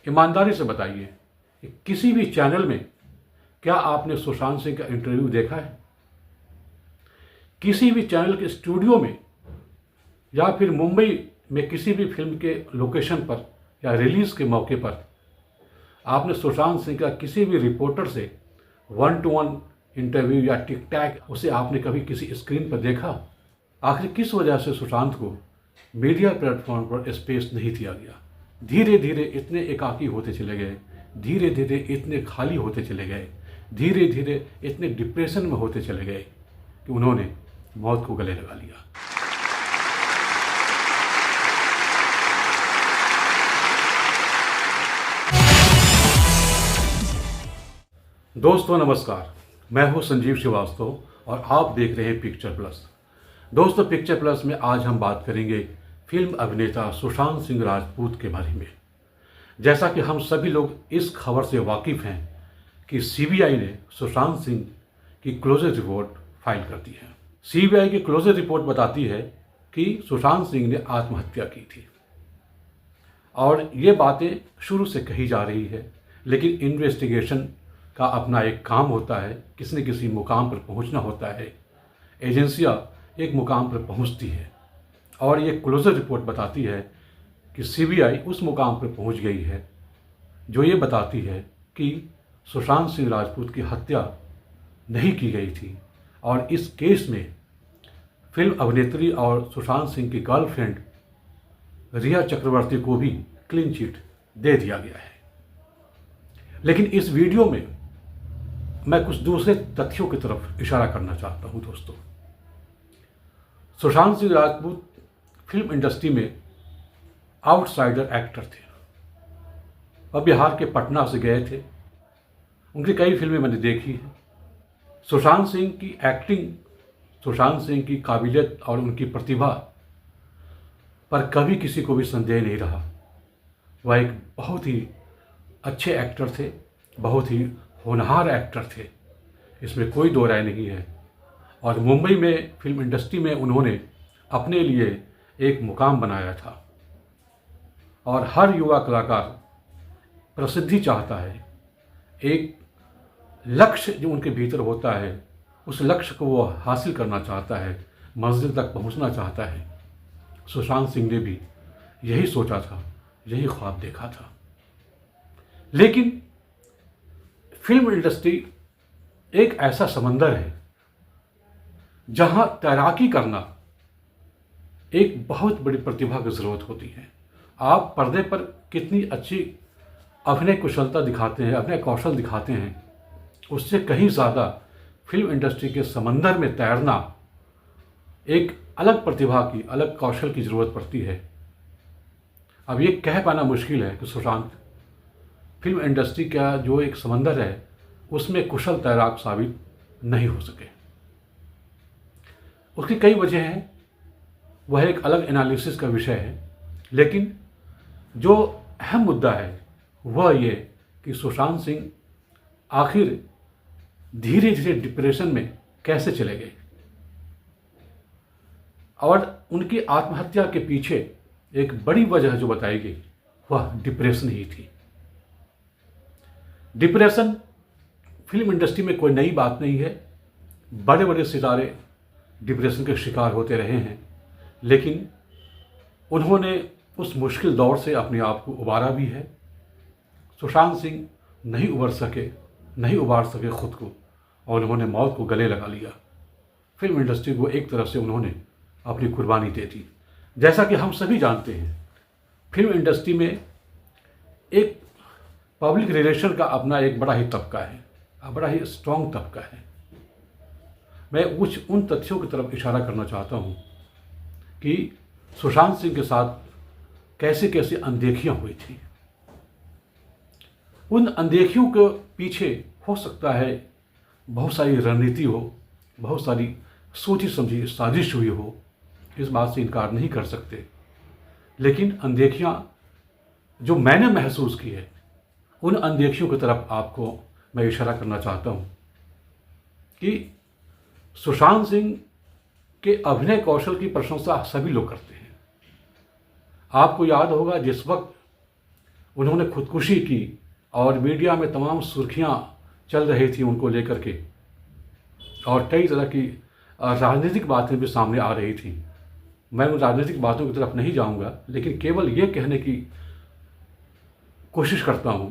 ईमानदारी से बताइए कि किसी भी चैनल में क्या आपने सुशांत सिंह का इंटरव्यू देखा है? किसी भी चैनल के स्टूडियो में या फिर मुंबई में किसी भी फिल्म के लोकेशन पर या रिलीज़ के मौके पर आपने सुशांत सिंह का किसी भी रिपोर्टर से 1-to-1 इंटरव्यू या टिक टैक उसे आपने कभी किसी स्क्रीन पर देखा? आखिर किस वजह से सुशांत को मीडिया प्लेटफॉर्म पर स्पेस नहीं दिया गया? धीरे धीरे इतने एकाकी होते चले गए, धीरे धीरे इतने खाली होते चले गए, धीरे धीरे इतने डिप्रेशन में होते चले गए कि उन्होंने मौत को गले लगा लिया। दोस्तों नमस्कार, मैं हूं संजीव श्रीवास्तव और आप देख रहे हैं पिक्चर प्लस। दोस्तों पिक्चर प्लस में आज हम बात करेंगे फिल्म अभिनेता सुशांत सिंह राजपूत के बारे में। जैसा कि हम सभी लोग इस खबर से वाकिफ़ हैं कि सीबीआई ने सुशांत सिंह की क्लोजर रिपोर्ट फाइल कर दी है। सीबीआई की क्लोजर रिपोर्ट बताती है कि सुशांत सिंह ने आत्महत्या की थी और ये बातें शुरू से कही जा रही है, लेकिन इन्वेस्टिगेशन का अपना एक काम होता है, किसी न किसी मुकाम पर पहुंचना होता है। एजेंसियां एक मुकाम पर पहुंचती है और ये क्लोजर रिपोर्ट बताती है कि सीबीआई उस मुकाम पर पहुंच गई है जो ये बताती है कि सुशांत सिंह राजपूत की हत्या नहीं की गई थी और इस केस में फिल्म अभिनेत्री और सुशांत सिंह की गर्लफ्रेंड रिया चक्रवर्ती को भी क्लीन चिट दे दिया गया है। लेकिन इस वीडियो में मैं कुछ दूसरे तथ्यों की तरफ इशारा करना चाहता हूं। दोस्तों, सुशांत सिंह राजपूत फिल्म इंडस्ट्री में आउटसाइडर एक्टर थे। वह बिहार के पटना से गए थे। उनकी कई फिल्में मैंने देखी हैं। सुशांत सिंह की एक्टिंग, सुशांत सिंह की काबिलियत और उनकी प्रतिभा पर कभी किसी को भी संदेह नहीं रहा। वह एक बहुत ही अच्छे एक्टर थे, बहुत ही होनहार एक्टर थे, इसमें कोई दो राय नहीं है। और मुंबई में फिल्म इंडस्ट्री में उन्होंने अपने लिए एक मुकाम बनाया था और हर युवा कलाकार प्रसिद्धि चाहता है। एक लक्ष्य जो उनके भीतर होता है, उस लक्ष्य को वो हासिल करना चाहता है, मंजिल तक पहुंचना चाहता है। सुशांत सिंह ने भी यही सोचा था, यही ख्वाब देखा था। लेकिन फिल्म इंडस्ट्री एक ऐसा समंदर है जहां तैराकी करना एक बहुत बड़ी प्रतिभा की ज़रूरत होती है। आप पर्दे पर कितनी अच्छी अभिनय कुशलता दिखाते हैं, अभिनय कौशल दिखाते हैं, उससे कहीं ज़्यादा फिल्म इंडस्ट्री के समंदर में तैरना एक अलग प्रतिभा की, अलग कौशल की ज़रूरत पड़ती है। अब ये कह पाना मुश्किल है कि सुशांत फिल्म इंडस्ट्री का जो एक समंदर है उसमें कुशल तैराक साबित नहीं हो सके। उसकी कई वजह हैं, वह एक अलग एनालिसिस का विषय है। लेकिन जो अहम मुद्दा है वह ये कि सुशांत सिंह आखिर धीरे धीरे डिप्रेशन में कैसे चले गए और उनकी आत्महत्या के पीछे एक बड़ी वजह जो बताई गई वह डिप्रेशन ही थी। डिप्रेशन फिल्म इंडस्ट्री में कोई नई बात नहीं है। बड़े बड़े सितारे डिप्रेशन के शिकार होते रहे हैं, लेकिन उन्होंने उस मुश्किल दौर से अपने आप को उबारा भी है। सुशांत सिंह नहीं उबार सके खुद को और उन्होंने मौत को गले लगा लिया। फिल्म इंडस्ट्री को एक तरफ से उन्होंने अपनी कुर्बानी दे दी। जैसा कि हम सभी जानते हैं, फिल्म इंडस्ट्री में एक पब्लिक रिलेशन का अपना एक बड़ा ही तबका है, बड़ा ही स्ट्रॉन्ग तबका है। मैं कुछ उन तथ्यों की तरफ इशारा करना चाहता हूँ कि सुशांत सिंह के साथ कैसे कैसे अनदेखियाँ हुई थी। उन अनदेखियों के पीछे हो सकता है बहुत सारी रणनीति हो, बहुत सारी सोची समझी साजिश हुई हो, इस बात से इनकार नहीं कर सकते। लेकिन अनदेखियाँ जो मैंने महसूस की है, उन अनदेखियों की तरफ आपको मैं इशारा करना चाहता हूँ कि सुशांत सिंह के अभिनय कौशल की प्रशंसा सभी लोग करते हैं। आपको याद होगा जिस वक्त उन्होंने खुदकुशी की और मीडिया में तमाम सुर्खियां चल रही थी उनको लेकर के, और कई तरह की राजनीतिक बातें भी सामने आ रही थी। मैं उन राजनीतिक बातों की तरफ नहीं जाऊंगा, लेकिन केवल ये कहने की कोशिश करता हूं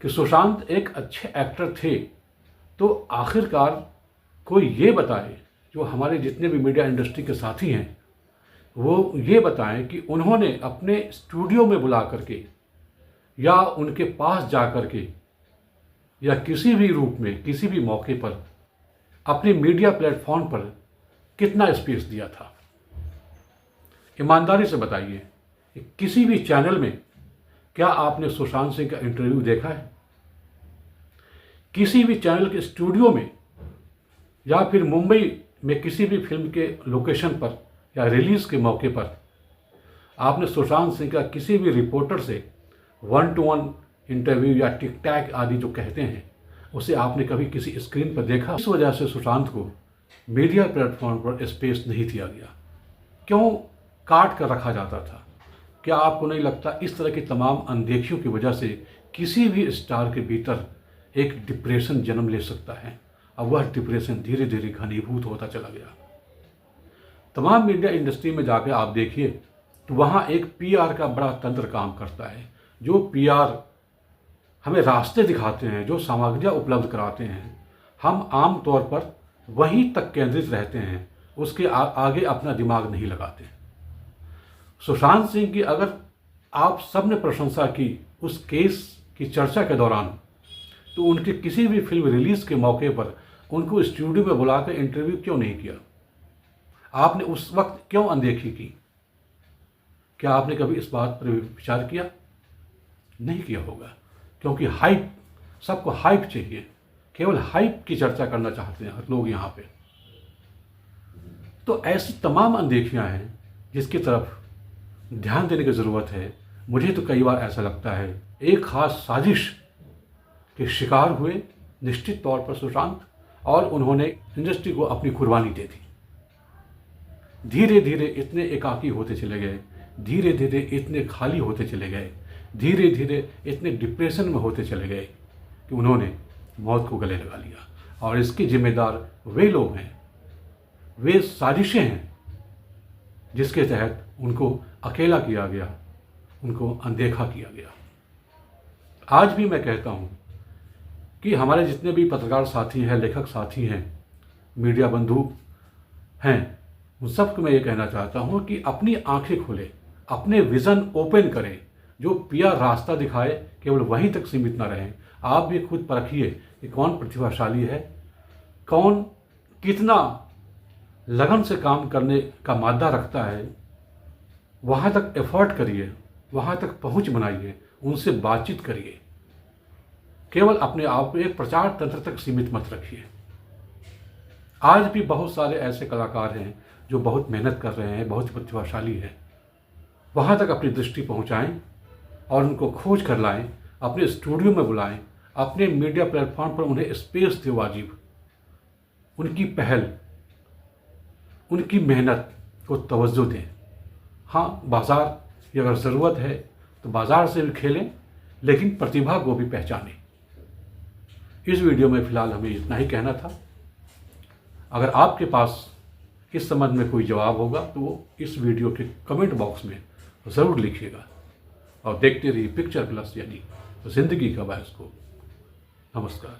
कि सुशांत एक अच्छे एक्टर थे, तो आखिरकार कोई ये बताए, जो हमारे जितने भी मीडिया इंडस्ट्री के साथी हैं वो ये बताएं कि उन्होंने अपने स्टूडियो में बुला करके या उनके पास जा कर के या किसी भी रूप में किसी भी मौके पर अपने मीडिया प्लेटफॉर्म पर कितना स्पेस दिया था। ईमानदारी से बताइए कि किसी भी चैनल में क्या आपने सुशांत सिंह का इंटरव्यू देखा है? किसी भी चैनल के स्टूडियो में या फिर मुंबई में किसी भी फिल्म के लोकेशन पर या रिलीज़ के मौके पर आपने सुशांत सिंह का किसी भी रिपोर्टर से 1-to-1 इंटरव्यू या टिक टैक आदि जो कहते हैं उसे आपने कभी किसी स्क्रीन पर देखा? इस वजह से सुशांत को मीडिया प्लेटफॉर्म पर स्पेस नहीं दिया गया। क्यों काट कर रखा जाता था? क्या आपको नहीं लगता इस तरह की तमाम अनदेखियों की वजह से किसी भी स्टार के भीतर एक डिप्रेशन जन्म ले सकता है? अब वह डिप्रेशन धीरे धीरे घनीभूत होता चला गया। तमाम मीडिया इंडस्ट्री में जाकर आप देखिए तो वहाँ एक पीआर का बड़ा तंत्र काम करता है। जो पीआर हमें रास्ते दिखाते हैं, जो सामग्रियाँ उपलब्ध कराते हैं, हम आम तौर पर वहीं तक केंद्रित रहते हैं, उसके आगे अपना दिमाग नहीं लगाते। सुशांत सिंह की अगर आप सब ने प्रशंसा की उस केस की चर्चा के दौरान, तो उनके किसी भी फिल्म रिलीज़ के मौके पर उनको स्टूडियो में बुलाकर इंटरव्यू क्यों नहीं किया? आपने उस वक्त क्यों अनदेखी की? क्या आपने कभी इस बात पर विचार किया? नहीं किया होगा, क्योंकि हाइप, सबको हाइप चाहिए, केवल हाइप की चर्चा करना चाहते हैं लोग यहाँ पे। तो ऐसी तमाम अनदेखियाँ हैं जिसकी तरफ ध्यान देने की ज़रूरत है। मुझे तो कई बार ऐसा लगता है एक खास साजिश के शिकार हुए निश्चित तौर पर सुशांत, और उन्होंने इंडस्ट्री को अपनी कुर्बानी दे दी। धीरे धीरे इतने एकाकी होते चले गए, धीरे धीरे इतने खाली होते चले गए, धीरे धीरे इतने डिप्रेशन में होते चले गए कि उन्होंने मौत को गले लगा लिया। और इसके जिम्मेदार वे लोग हैं, वे साजिशें हैं जिसके तहत उनको अकेला किया गया, उनको अनदेखा किया गया। आज भी मैं कहता हूँ कि हमारे जितने भी पत्रकार साथी हैं, लेखक साथी हैं, मीडिया बंधु हैं, उन सबको मैं ये कहना चाहता हूँ कि अपनी आंखें खोलें, अपने विज़न ओपन करें। जो पीआर रास्ता दिखाए केवल वहीं तक सीमित ना रहें। आप भी खुद परखिए कि कौन प्रतिभाशाली है, कौन कितना लगन से काम करने का मादा रखता है। वहाँ तक एफर्ट करिए, वहाँ तक पहुँच बनाइए, उनसे बातचीत करिए। केवल अपने आप को एक प्रचार तंत्र तक सीमित मत रखिए। आज भी बहुत सारे ऐसे कलाकार हैं जो बहुत मेहनत कर रहे हैं, बहुत प्रतिभाशाली हैं। वहाँ तक अपनी दृष्टि पहुँचाएं और उनको खोज कर लाएं, अपने स्टूडियो में बुलाएं, अपने मीडिया प्लेटफॉर्म पर उन्हें स्पेस दें वाजिब। उनकी पहल, उनकी मेहनत को तवज्जो दें। हाँ, बाज़ार की अगर ज़रूरत है तो बाज़ार से भी खेलें, लेकिन प्रतिभा को भी पहचानें। इस वीडियो में फ़िलहाल हमें इतना ही कहना था। अगर आपके पास इस संबंध में कोई जवाब होगा तो वो इस वीडियो के कमेंट बॉक्स में ज़रूर लिखिएगा। और देखते रहिए पिक्चर प्लस, यानी ज़िंदगी का बायस्कोप। नमस्कार।